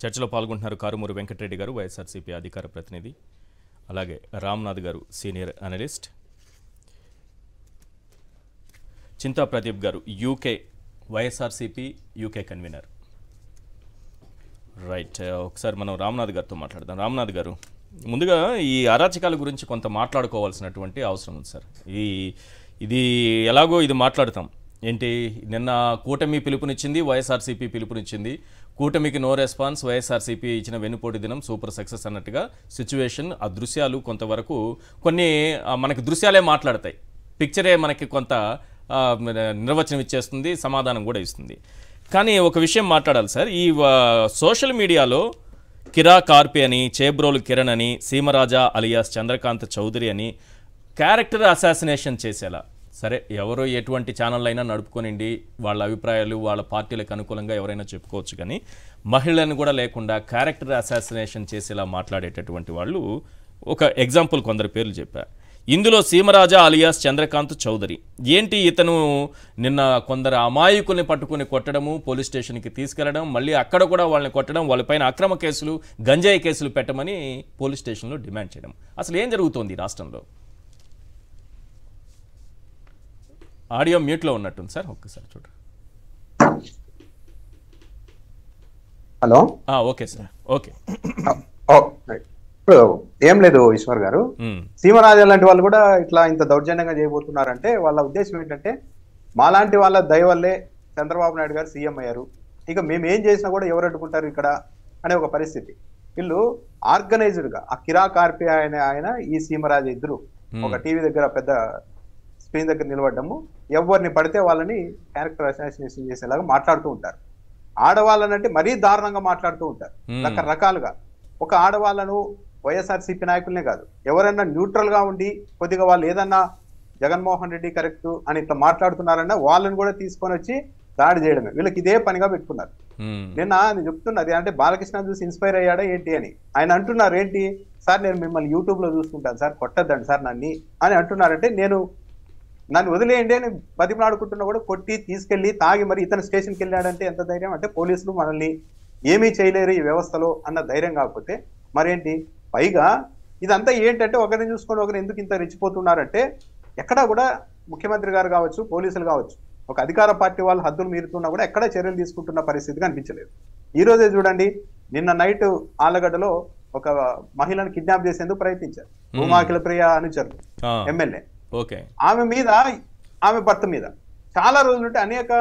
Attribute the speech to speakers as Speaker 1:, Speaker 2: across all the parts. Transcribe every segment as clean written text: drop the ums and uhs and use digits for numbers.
Speaker 1: చర్చలో పాల్గొంటున్నారు కారుమూరి వెంకటరెడ్డి గారు, వైఎస్ఆర్సీపీ అధికార ప్రతినిధి. అలాగే రామ్నాథ్ గారు, సీనియర్ అనలిస్ట్. చింతా ప్రదీప్ గారు, UK YSRCP UK convener. Right, ఒకసారి మనం రామ్నాథ్ గారితో మాట్లాడదాం. రామ్నాథ్ గారు, ముందుగా ఈ అరాచకాల గురించి కొంత మాట్లాడుకోవాల్సినటువంటి అవసరం ఉంది సార్. ఇది ఎలాగో ఇది మాట్లాడతాం. ఏంటి, నిన్న కూటమి పిలుపునిచ్చింది, వైఎస్ఆర్సీపీ పిలుపునిచ్చింది. కూటమికి నో రెస్పాన్స్, వైఎస్ఆర్సీపీ ఇచ్చిన వెన్నుపోటు దినం సూపర్ సక్సెస్ అన్నట్టుగా సిచ్యువేషన్. ఆ దృశ్యాలు కొంతవరకు కొన్ని మనకి దృశ్యాలే మాట్లాడతాయి, పిక్చరే మనకి కొంత నిర్వచనం ఇచ్చేస్తుంది, సమాధానం కూడా ఇస్తుంది. కానీ ఒక విషయం మాట్లాడాలి సార్. ఈ సోషల్ మీడియాలో కిరా కార్పి అని, చేబ్రోలు కిరణ్ అని, సీమరాజా అలియాస్ చంద్రకాంత్ చౌదరి అని క్యారెక్టర్ అసాసినేషన్ చేసేలా, సరే ఎవరో ఎటువంటి ఛానల్ అయినా నడుపుకొనిండి, వాళ్ళ అభిప్రాయాలు వాళ్ళ పార్టీలకు అనుకూలంగా ఎవరైనా చెప్పుకోవచ్చు, కానీ మహిళలను కూడా లేకుండా క్యారెక్టర్ అసాసినేషన్ చేసేలా మాట్లాడేటటువంటి వాళ్ళు ఒక ఎగ్జాంపుల్ కొందరు పేర్లు చెప్పారు. ఇందులో సీమరాజా అలియాస్ చంద్రకాంత్ చౌదరి. ఏంటి, ఇతను నిన్న కొందరు అమాయకుల్ని పట్టుకుని కొట్టడము, పోలీస్ స్టేషన్కి తీసుకెళ్లడం, మళ్ళీ అక్కడ కూడా వాళ్ళని కొట్టడం, వాళ్ళపైన అక్రమ కేసులు, గంజాయి కేసులు పెట్టమని పోలీస్ స్టేషన్లో డిమాండ్ చేయడం. అసలు ఏం జరుగుతోంది రాష్ట్రంలో? ఆడియో మ్యూట్లో ఉన్నట్టుంది సార్, ఒక్కసారి చూడండి.
Speaker 2: Hello,
Speaker 1: okay sir, okay.
Speaker 2: ఇప్పుడు ఏం లేదు ఈశ్వర్ గారు, సీమరాజా లాంటి వాళ్ళు కూడా ఇట్లా ఇంత దౌర్జన్యంగా చేయబోతున్నారంటే వాళ్ళ ఉద్దేశం ఏంటంటే, మాలాంటి వాళ్ళ దయ వల్లే చంద్రబాబు నాయుడు గారు సీఎం అయ్యారు, ఇక మేము ఏం చేసినా కూడా ఎవరు అడ్డుకుంటారు ఇక్కడ అనే ఒక పరిస్థితి. వీళ్ళు ఆర్గనైజ్డ్ గా ఆ కిరా కార్పి ఆయన ఈ సీమరాజా ఇద్దరు ఒక టీవీ దగ్గర పెద్ద స్క్రీన్ దగ్గర నిలబడ్డము, ఎవరిని పడితే వాళ్ళని క్యారెక్టర్ అసాసినేషన్ చేసేలాగా మాట్లాడుతూ ఉంటారు. ఆడవాళ్ళనంటే మరీ దారుణంగా మాట్లాడుతూ ఉంటారు రకరకాలుగా. ఒక ఆడవాళ్ళను వైఎస్ఆర్సీపీ నాయకులనే కాదు, ఎవరైనా న్యూట్రల్ గా ఉండి కొద్దిగా వాళ్ళు ఏదన్నా జగన్మోహన్ రెడ్డి కరెక్ట్ అని ఇట్లా మాట్లాడుతున్నారన్నా వాళ్ళని కూడా తీసుకొని వచ్చి దాడి చేయడమే వీళ్ళకి ఇదే పనిగా పెట్టుకున్నారు. నిన్న నేను చెప్తున్నది అంటే బాలకృష్ణ చూసి ఇన్స్పైర్ అయ్యాడా ఏంటి అని ఆయన అంటున్నారు. ఏంటి సార్, నేను మిమ్మల్ని యూట్యూబ్ లో చూసుకుంటాను సార్, కొట్టద్దండి సార్ నన్ను అని అంటున్నారంటే, నన్ను వదిలేయండి అని బతిమలాడుకుంటున్నా కూడా కొట్టి తీసుకెళ్లి తాగి మరి ఇతను స్టేషన్కి వెళ్ళాడంటే ఎంత ధైర్యం? అంటే పోలీసులు మనల్ని ఏమీ చేయలేరు ఈ వ్యవస్థలో అన్న ధైర్యం కాకపోతే మరేంటి? పైగా ఇదంతా ఏంటంటే ఒకరిని చూసుకొని ఒకరు ఎందుకు ఇంత రెచ్చిపోతున్నారంటే, ఎక్కడా కూడా ముఖ్యమంత్రి గారు కావచ్చు, పోలీసులు కావచ్చు, ఒక అధికార పార్టీ వాళ్ళు హద్దులు మీరుతున్నా కూడా ఎక్కడా చర్యలు తీసుకుంటున్న పరిస్థితి కనిపించలేదు. ఈ రోజే చూడండి, నిన్న నైట్ ఆలగడ్డలో ఒక మహిళను కిడ్నాప్ చేసేందుకు ప్రయత్నించారు భూమాకిల ప్రియ అనుచరులు ఎమ్మెల్యే. ఆమె భర్త మీద చాలా రోజుల నుండి అనేక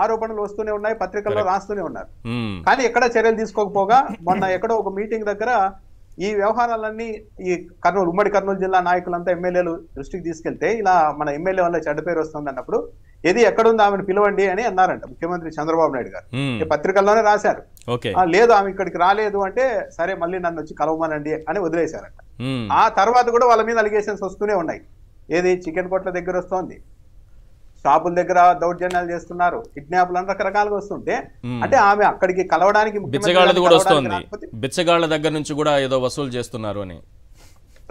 Speaker 2: ఆరోపణలు వస్తూనే ఉన్నాయి, పత్రికల్లో రాస్తూనే ఉన్నారు. కానీ ఎక్కడ చర్యలు తీసుకోకపోగా మొన్న ఎక్కడో ఒక మీటింగ్ దగ్గర ఈ వ్యవహారాలన్నీ ఈ ఉమ్మడి కర్నూలు జిల్లా నాయకులంతా ఎమ్మెల్యేలు దృష్టికి తీసుకెళ్తే, ఇలా మన ఎమ్మెల్యే వల్ల చెడ్డ పేరు వస్తుంది అన్నప్పుడు ఏది ఎక్కడుంది ఆమెను పిలవండి అని అన్నారంట ముఖ్యమంత్రి చంద్రబాబు నాయుడు గారు. పత్రికల్లోనే రాశారు. లేదు ఆమె ఇక్కడికి రాలేదు అంటే, సరే మళ్ళీ నన్ను వచ్చి కలవమనండి అని వదిలేశారంట. ఆ తర్వాత కూడా వాళ్ళ మీద అలిగేషన్స్ వస్తూనే ఉన్నాయి. ఏది చికెన్ కొట్ల దగ్గర వస్తోంది, షాపుల దగ్గర దౌర్జన్యాలు చేస్తున్నారు, కిడ్నాప్లు అని రకరకాలుగా వస్తుంటే, అంటే ఆమె అక్కడికి కలవడానికి
Speaker 1: బిచ్చగాళ్ళ దగ్గర నుంచి కూడా ఏదో వసూలు చేస్తున్నారు అని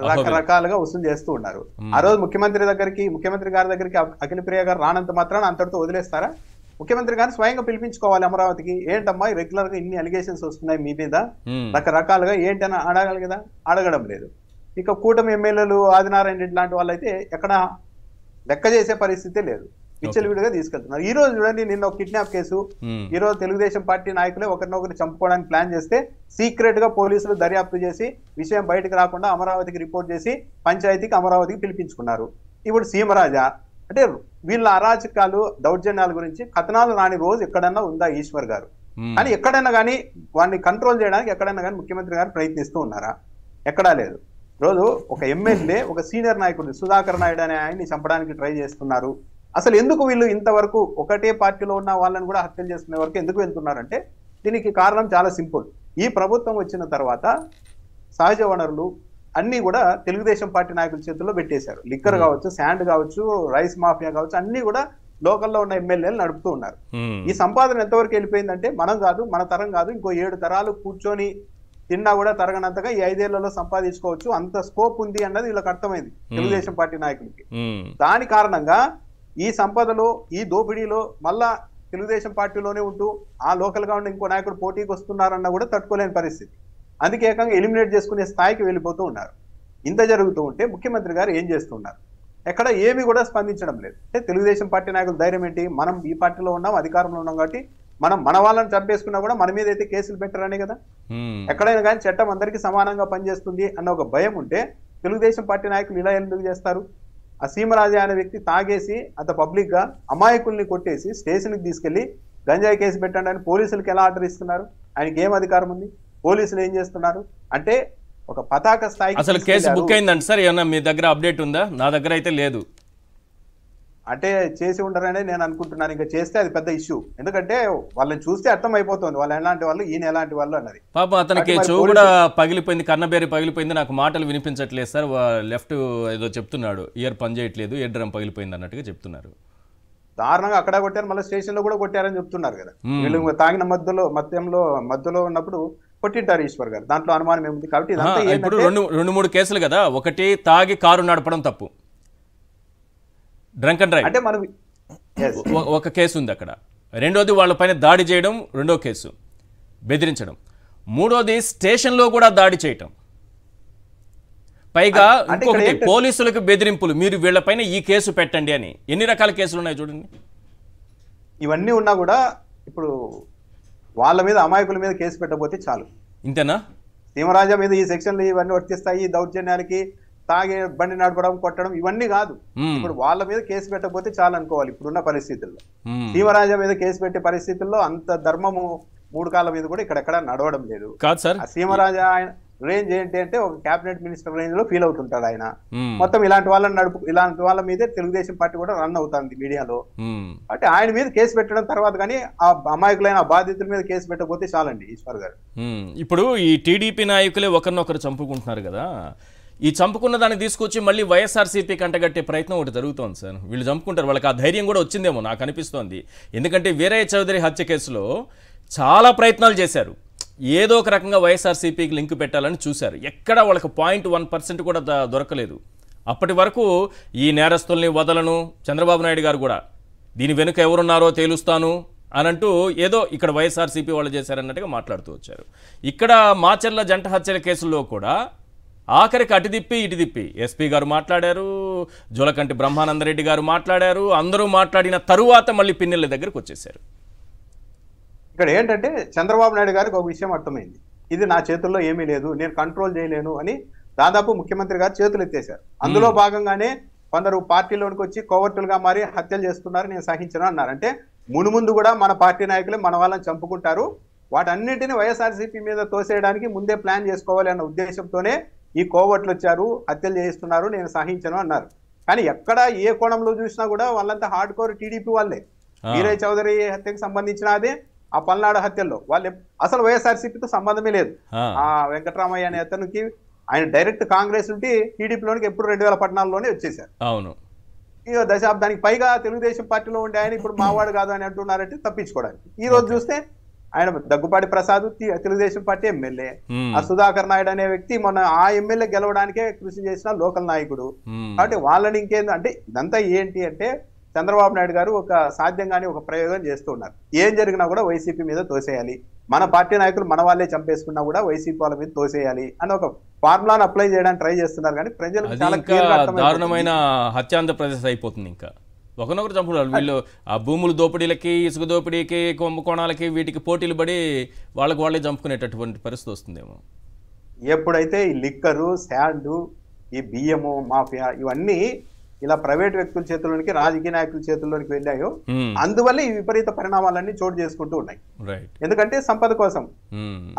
Speaker 2: రకరకాలుగా వసూలు చేస్తూ ఉన్నారు. ఆ రోజు ముఖ్యమంత్రి గారి దగ్గరికి అఖిల ప్రియ గారు రానంత మాత్రాన అంతటితో వదిలేస్తారా? ముఖ్యమంత్రి గారిని స్వయంగా పిలిపించుకోవాలి అమరావతికి. ఏంటమ్మా రెగ్యులర్ గా ఇన్ని అలిగేషన్స్ వస్తున్నాయి మీ మీద, రకరకాలుగా ఏంటని అడగాలి కదా, అడగడం లేదు. ఇక కూటమి ఎమ్మెల్యేలు ఆదినారాయణ రెడ్డి లాంటి వాళ్ళు అయితే ఎక్కడ లెక్క చేసే పరిస్థితే లేదు, విచ్చలవిడిగా తీసుకెళ్తున్నారు. ఈ రోజు చూడండి, నిన్న ఒక కిడ్నాప్ కేసు, ఈ రోజు తెలుగుదేశం పార్టీ నాయకులే ఒకరినొకరు చంపుకోవడానికి ప్లాన్ చేస్తే సీక్రెట్ గా పోలీసులు దర్యాప్తు చేసి విషయం బయటకు రాకుండా అమరావతికి రిపోర్ట్ చేసి పంచాయతీకి అమరావతికి పిలిపించుకున్నారు. ఇప్పుడు సీమరాజా అంటే వీళ్ళ అరాచకాలు, దౌర్జన్యాల గురించి కథనాలు రాని రోజు ఎక్కడన్నా ఉందా ఈశ్వర్ గారు? కానీ ఎక్కడైనా కానీ వాడిని కంట్రోల్ చేయడానికి ఎక్కడైనా కానీ ముఖ్యమంత్రి గారు ప్రయత్నిస్తూ ఉన్నారా? ఎక్కడా లేదు. రోజు ఒక ఎమ్మెల్యే, ఒక సీనియర్ నాయకుడు సుధాకర్ నాయుడు అనే ఆయన్ని చంపడానికి ట్రై చేస్తున్నారు. అసలు ఎందుకు వీళ్ళు ఇంతవరకు ఒకటే పార్టీలో ఉన్న వాళ్ళని కూడా హత్యలు చేసుకునే వరకు ఎందుకు వెళ్తున్నారంటే, దీనికి కారణం చాలా సింపుల్. ఈ ప్రభుత్వం వచ్చిన తర్వాత సహజ వనరులు అన్ని కూడా తెలుగుదేశం పార్టీ నాయకుల చేతుల్లో పెట్టేశారు. లిక్కర్ కావచ్చు, శాండ్ కావచ్చు, రైస్ మాఫియా కావచ్చు, అన్ని కూడా లోకల్లో ఉన్న ఎమ్మెల్యేలు నడుపుతూ ఉన్నారు. ఈ సంపాదన ఎంతవరకు వెళ్ళిపోయిందంటే, మనం కాదు, మన తరం కాదు, ఇంకో 7 తరాలు కూర్చొని తిన్నా కూడా తరగనంతగా ఈ 5 ఏళ్లలో సంపాదించుకోవచ్చు, అంత స్కోప్ ఉంది అన్నది వీళ్ళకి అర్థమైంది తెలుగుదేశం పార్టీ నాయకులకి. దాని కారణంగా ఈ సంపదలో, ఈ దోపిడీలో మళ్ళా తెలుగుదేశం పార్టీలోనే ఉంటూ ఆ లోకల్ గా ఉన్న ఇంకో నాయకుడు పోటీకి వస్తున్నారన్నా కూడా తట్టుకోలేని పరిస్థితి. అందుకే ఏకంగా ఎలిమినేట్ చేసుకునే స్థాయికి వెళ్ళిపోతూ ఉన్నారు. ఇంత జరుగుతూ ఉంటే ముఖ్యమంత్రి గారు ఏం చేస్తున్నారు? ఎక్కడ ఏమి కూడా స్పందించడం లేదు. అంటే తెలుగుదేశం పార్టీ నాయకుల ధైర్యం ఏంటి? మనం ఈ పార్టీలో ఉన్నాం, అధికారంలో ఉన్నాం కాబట్టి మనం మన వాళ్ళని చంపేసుకున్నా కూడా మన మీద అయితే కేసులు పెట్టరనే కదా. ఎక్కడైనా కానీ చట్టం అందరికీ సమానంగా పనిచేస్తుంది అన్న ఒక భయం ఉంటే తెలుగుదేశం పార్టీ నాయకులు ఇలా ఎందుకు చేస్తారు? ఆ సీమరాజా అనే వ్యక్తి తాగేసి అంత పబ్లిక్ గా అమాయకుల్ని కొట్టేసి స్టేషన్కి తీసుకెళ్లి గంజాయి కేసు పెట్టండి అని పోలీసులకు ఎలా ఆర్డర్ ఇస్తున్నారు? ఆయనకి ఏం అధికారం ఉంది? పోలీసులు ఏం చేస్తున్నారు? అంటే ఒక పతాక స్థాయి.
Speaker 1: అసలు కేసు బుక్ అయిందండి సార్? ఏమన్నా మీ దగ్గర అప్డేట్ ఉందా? నా దగ్గర అయితే లేదు.
Speaker 2: అంటే చేసి ఉండరనే నేను అనుకుంటున్నాను. ఇంకా చేస్తే అది పెద్ద ఇష్యూ. ఎందుకంటే వాళ్ళని చూస్తే అర్థం అయిపోతుంది వాళ్ళు ఎలాంటి వాళ్ళు, ఈయన ఎలాంటి వాళ్ళు అన్నది.
Speaker 1: పాపం అతనికి చెవు కూడా పగిలిపోయింది, కన్నబేరి పగిలిపోయింది. నాకు మాటలు వినిపించట్లేదు సార్. లెఫ్ట్ ఏదో చెప్తున్నాడు, ఇయర్ పని చేయట్లేదు, ఇయర్ డ్రమ్ పగిలిపోయింది అన్నట్టుగా చెప్తున్నారు.
Speaker 2: దారుణంగా అక్కడ కొట్టారు, మళ్ళీ స్టేషన్ లో కూడా కొట్టారని చెప్తున్నారు కదా. వీళ్ళు తాగిన మధ్యలో ఉన్నప్పుడు కొట్టింటారు ఈశ్వర్ గారు. దాంట్లో అనుమానం ఏముంది? కాబట్టి
Speaker 1: ఇప్పుడు రెండు మూడు కేసులు కదా. ఒకటి తాగి కారు నడపడం తప్పు, డ్రంక్ అండ్ డ్రైవ్
Speaker 2: అంటే మనం
Speaker 1: ఒక కేసు ఉంది అక్కడ. రెండోది వాళ్ళపైన దాడి చేయడం, రెండో కేసు బెదిరించడం. మూడోది స్టేషన్లో కూడా దాడి చేయటం. పైగా ఇంకొకటి పోలీసులకు బెదిరింపులు, మీరు వీళ్ళపైన ఈ కేసు పెట్టండి అని. ఎన్ని రకాల కేసులు ఉన్నాయి చూడండి.
Speaker 2: ఇవన్నీ ఉన్నా కూడా ఇప్పుడు వాళ్ళ మీద, అమాయకుల మీద కేసు పెట్టకపోతే చాలు.
Speaker 1: ఇంతేనా?
Speaker 2: సీమరాజా మీద ఈ సెక్షన్లు ఇవన్నీ వర్తిస్తాయి. దౌర్జన్యాలకి, తాగే బండి నడపడం, కొట్టడం ఇవన్నీ కాదు. ఇప్పుడు వాళ్ళ మీద కేసు పెట్టకపోతే చాలు అనుకోవాలి ఇప్పుడున్న పరిస్థితుల్లో. సీమరాజా మీద కేసు పెట్టే పరిస్థితుల్లో అంత ధర్మము మూడు కాళ్ళ మీద కూడా ఇక్కడెక్కడ నడవడం లేదు.
Speaker 1: కాదు సార్,
Speaker 2: సీమరాజా ఆయన రేంజ్ ఏంటి అంటే ఒక క్యాబినెట్ మినిస్టర్ రేంజ్ లో ఫీల్ అవుతుంటాడు ఆయన. మొత్తం ఇలాంటి వాళ్ళ మీదే తెలుగుదేశం పార్టీ కూడా రన్ అవుతుంది మీడియాలో. అంటే ఆయన మీద కేసు పెట్టడం తర్వాత కానీ ఆ అమాయకులైన బాధితుల మీద కేసు పెట్టకపోతే చాలండి ఈశ్వర్ గారు.
Speaker 1: ఇప్పుడు ఈ టీడీపీ నాయకులే ఒకరినొకరు చంపుకుంటున్నారు కదా. ఈ చంపుకున్న దాన్ని తీసుకొచ్చి మళ్ళీ వైఎస్ఆర్సీపీకి అంటగట్టే ప్రయత్నం ఒకటి జరుగుతోంది సార్. వీళ్ళు చంపుకుంటారు, వాళ్ళకి ఆ ధైర్యం కూడా వచ్చిందేమో నాకు అనిపిస్తోంది. ఎందుకంటే వీరయ్య చౌదరి హత్య కేసులో చాలా ప్రయత్నాలు చేశారు, ఏదో ఒక రకంగా వైఎస్ఆర్సీపీకి లింక్ పెట్టాలని చూశారు. ఎక్కడ వాళ్ళకి 0.1% కూడా దొరకలేదు. అప్పటి వరకు ఈ నేరస్తుల్ని వదలను, చంద్రబాబు నాయుడు గారు కూడా దీని వెనుక ఎవరున్నారో తేలుస్తాను అనంటూ ఏదో ఇక్కడ వైఎస్ఆర్సీపీ వాళ్ళు చేశారన్నట్టుగా మాట్లాడుతూ వచ్చారు. ఇక్కడ మాచర్ల జంట హత్యల కేసుల్లో కూడా ఆఖరికి అటు తిప్పి ఇటు తిప్పి ఎస్పీ గారు మాట్లాడారు, జోలకంటి బ్రహ్మానందరెడ్డి గారు మాట్లాడారు. అందరూ మాట్లాడిన తరువాత మళ్ళీ పిన్నెల దగ్గరకు వచ్చేసారు.
Speaker 2: ఇక్కడ ఏంటంటే చంద్రబాబు నాయుడు గారికి ఒక విషయం అర్థమైంది, ఇది నా చేతుల్లో ఏమీ లేదు, నేను కంట్రోల్ చేయలేను అని దాదాపు ముఖ్యమంత్రి గారు చేతులు ఎత్తేశారు. అందులో భాగంగానే కొందరు పార్టీలోనికి వచ్చి కోవర్టులుగా మారి హత్యలు చేస్తున్నారు, నేను సహించను అన్నారు. అంటే మునుముందు కూడా మన పార్టీ నాయకులే మన వాళ్ళని చంపుకుంటారు, వాటన్నిటిని వైఎస్ఆర్సీపీ మీద తోసేయడానికి ముందే ప్లాన్ చేసుకోవాలి అన్న ఉద్దేశంతోనే ఈ కోవర్టులు వచ్చారు, హత్యలు చేయిస్తున్నారు, నేను సహించను అన్నారు. కానీ ఎక్కడ ఏ కోణంలో చూసినా కూడా వాళ్ళంతా హార్డ్ కోర్ టీడీపీ వాళ్ళే. వీరయ్య చౌదరి హత్యకు సంబంధించిన అదే, ఆ పల్నాడు హత్యల్లో వాళ్ళు అసలు వైఎస్ఆర్సీపీతో సంబంధమే లేదు. ఆ వెంకటరామయ్య అనే అతనికి ఆయన డైరెక్ట్ కాంగ్రెస్ నుండి టీడీపీలోనికి ఎప్పుడు 2014లోనే వచ్చేసారు.
Speaker 1: అవును,
Speaker 2: ఇక దశాబ్దానికి పైగా తెలుగుదేశం పార్టీలో ఉండే ఆయన ఇప్పుడు మావాడు కాదు అని అంటున్నారంటే తప్పించుకోవడానికి. ఈ రోజు చూస్తే ఆయన దగ్గుపాటి ప్రసాద్ తెలుగుదేశం పార్టీ ఎమ్మెల్యే, ఆ సుధాకర్ నాయుడు అనే వ్యక్తి మొన్న ఆ ఎమ్మెల్యే గెలవడానికే కృషి చేసిన లోకల్ నాయకుడు. కాబట్టి వాళ్ళని ఇంకేంది అంటే ఇదంతా ఏంటి అంటే చంద్రబాబు నాయుడు గారు ఒక సాధ్యంగానే ఒక ప్రయోగం చేస్తున్నారు. ఏం జరిగినా కూడా వైసీపీ మీద తోసేయాలి, మన పార్టీ నాయకులు మన వాళ్ళే చంపేసుకున్నా కూడా వైసీపీ వాళ్ళ మీద తోసేయాలి అని ఒక ఫార్ములాను అప్లై చేయడానికి ట్రై చేస్తున్నారు. కానీ ప్రజలకు చాలా
Speaker 1: దారుణమైన హత్యాంధ్రప్రదేశ్ అయిపోతుంది. ఇంకా ఒకనొకరు చంపుతున్నారు వీళ్ళు. ఆ భూముల దోపిడీలకి, ఇసుక దోపిడీకి, కుంభకోణాలకి వీటికి పోటీలు పడి వాళ్ళకి వాళ్ళే చంపుకునేటటువంటి పరిస్థితి వస్తుందేమో.
Speaker 2: ఎప్పుడైతే ఈ లిక్కరు, శాండ్, ఈ బియ్యము మాఫియా ఇవన్నీ ఇలా ప్రైవేట్ వ్యక్తుల చేతుల్లోనికి, రాజకీయ నాయకుల చేతుల్లోనికి వెళ్ళాయో అందువల్ల ఈ విపరీత పరిణామాలన్నీ చోటు చేసుకుంటూ ఉన్నాయి. ఎందుకంటే సంపద కోసం,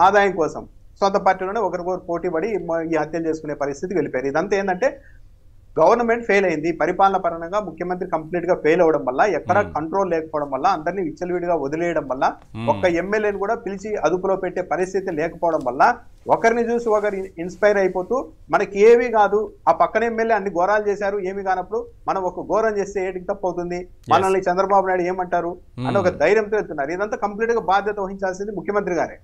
Speaker 2: ఆదాయం కోసం సొంత పార్టీలోనే ఒకరికొకరు పోటీ పడి ఈ హత్యలు చేసుకునే పరిస్థితికి వెళ్ళిపోయారు. ఇదంతా ఏంటంటే గవర్నమెంట్ ఫెయిల్ అయింది, పరిపాలన పరంగా ముఖ్యమంత్రి కంప్లీట్ గా ఫెయిల్ అవడం వల్ల, ఎక్కడ కంట్రోల్ లేకపోవడం వల్ల, అందరినీ విచ్చలవిడిగా వదిలేయడం వల్ల, ఒక్క ఎమ్మెల్యేని కూడా పిలిచి అదుపులో పెట్టే పరిస్థితి లేకపోవడం వల్ల ఒకరిని చూసి ఒకరు ఇన్స్పైర్ అయిపోతూ మనకి ఏమీ కాదు, ఆ పక్కన ఎమ్మెల్యే అన్ని ఘోరాలు చేశారు, ఏమీ కానప్పుడు మనం ఒక ఘోరం చేస్తే ఏటికి తప్పు అవుతుంది, మనల్ని చంద్రబాబు నాయుడు ఏమంటారు అని ఒక ధైర్యంతో వెళ్తున్నారు. ఇదంతా కంప్లీట్ గా బాధ్యత వహించాల్సింది ముఖ్యమంత్రి గారే.